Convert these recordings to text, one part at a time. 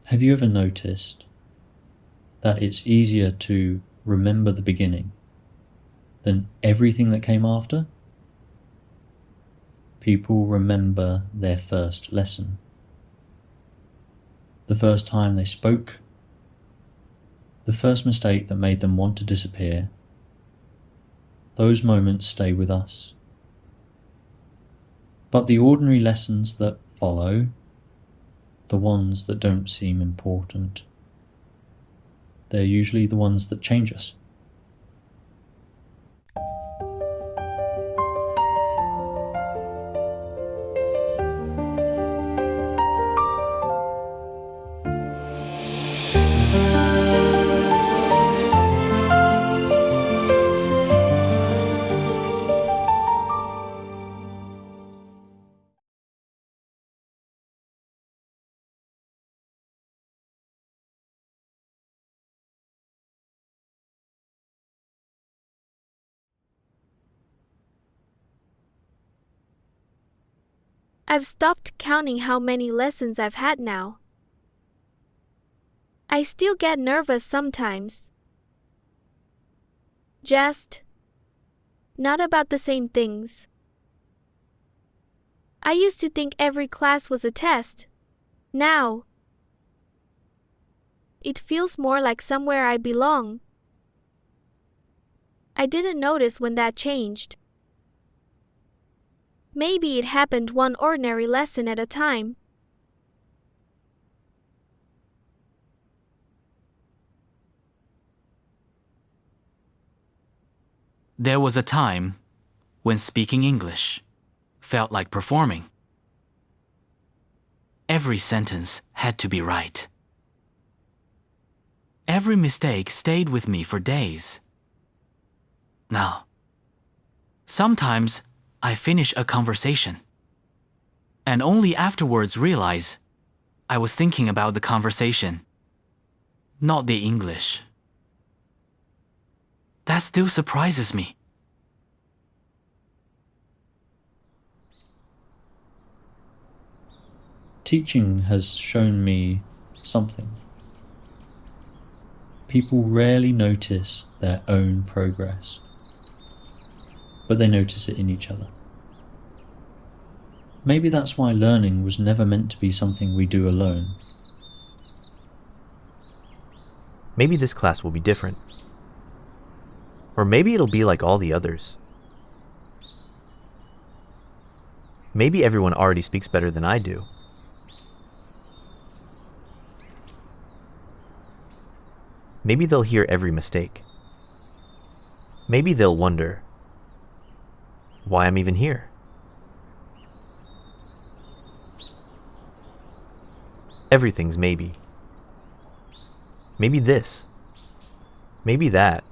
Have you ever noticed that it's easier to remember the beginning than everything that came after? People remember their first lesson, the first time they spoke, the first mistake that made them want to disappear. Those moments stay with us. But the ordinary lessons that follow, the ones that don't seem important, they're usually the ones that change us. I've stopped counting how many lessons I've had now. I still get nervous sometimes. Just not about the same things. I used to think every class was a test. Now, it feels more like somewhere I belong. I didn't notice when that changed. Maybe it happened one ordinary lesson at a time. There was a time when speaking English felt like performing. Every sentence had to be right. Every mistake stayed with me for days. Now, sometimes I finish a conversation and only afterwards realize I was thinking about the conversation, not the English. That still surprises me. Teaching has shown me something. People rarely notice their own progress, but they notice it in each other. Maybe that's why learning was never meant to be something we do alone. Maybe this class will be different. Or maybe it'll be like all the others. Maybe everyone already speaks better than I do. Maybe they'll hear every mistake. Maybe they'll wonder why I'm even here. Everything's maybe. Maybe this. Maybe that.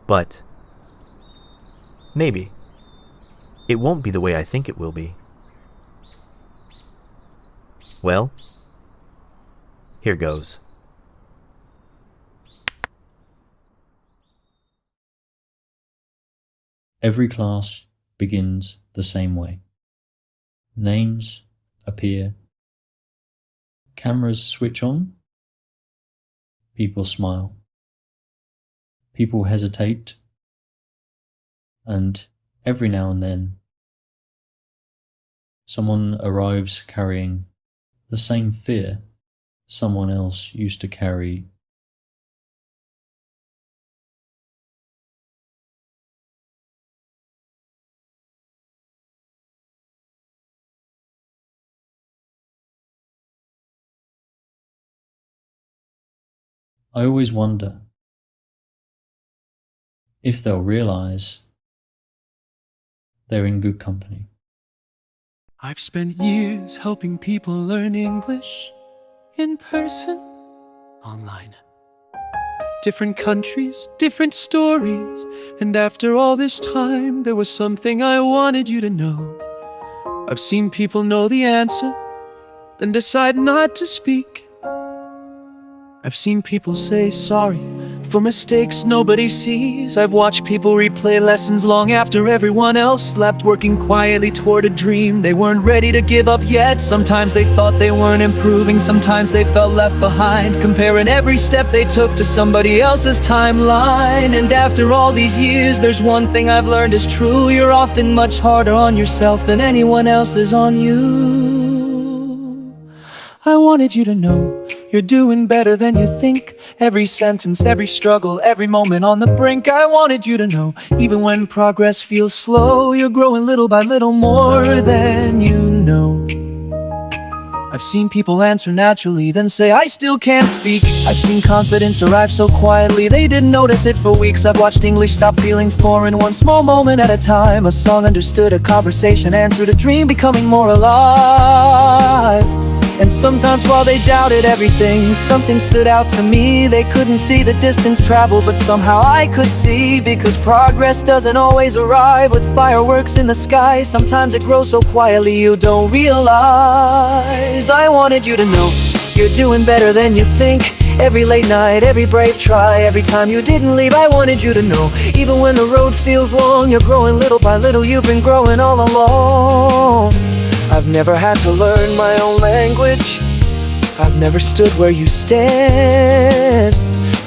But maybe it won't be the way I think it will be. Well, here goes. Every class begins the same way. Names appear. Cameras switch on. People smile. People hesitate. And every now and then, someone arrives carrying the same fear someone else used to carry. I always wonder if they'll realize they're in good company. I've spent years helping people learn English in person, online. Different countries, different stories. And after all this time, there was something I wanted you to know. I've seen people know the answer, then decide not to speak. I've seen people say sorry for mistakes nobody sees. I've watched people replay lessons long after everyone else slept, working quietly toward a dream. They weren't ready to give up yet. Sometimes they thought they weren't improving, sometimes they felt left behind, comparing every step they took to somebody else's timeline. And after all these years, there's one thing I've learned is true: you're often much harder on yourself than anyone else is on you. I wanted you to know you're doing better than you think. Every sentence, every struggle, every moment on the brink. I wanted you to know, even when progress feels slow, you're growing little by little more than you know. I've seen people answer naturally, then say, I still can't speak. I've seen confidence arrive so quietly, they didn't notice it for weeks. I've watched English stop feeling foreign, one small moment at a time. A song understood, a conversation answered, a dream becoming more alive. And sometimes while they doubted everything, something stood out to me. They couldn't see the distance traveled, but somehow I could see. Because progress doesn't always arrive with fireworks in the sky. Sometimes it grows so quietly you don't realize. I wanted you to know you're doing better than you think. Every late night, every brave try, every time you didn't leave. I wanted you to know, even when the road feels long, you're growing little by little. You've been growing all along. I've never had to learn my own language. I've never stood where you stand.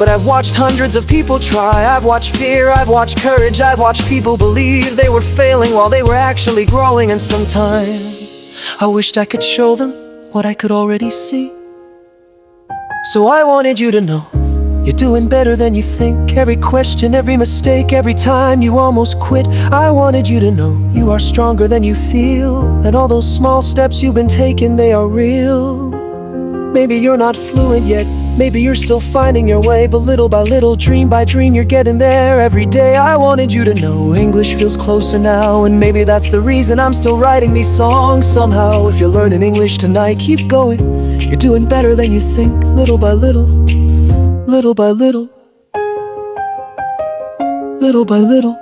But I've watched hundreds of people try. I've watched fear, I've watched courage. I've watched people believe they were failing while they were actually growing. And sometimes I wished I could show them what I could already see. So I wanted you to know you're doing better than you think. Every question, every mistake, every time you almost quit. I wanted you to know you are stronger than you feel. And all those small steps you've been taking, they are real. Maybe you're not fluent yet, maybe you're still finding your way, but little by little, dream by dream, you're getting there every day. I wanted you to know English feels closer now, and maybe that's the reason I'm still writing these songs. Somehow, if you're learning English tonight, keep going. You're doing better than you think, little by little. Little by little, little by little.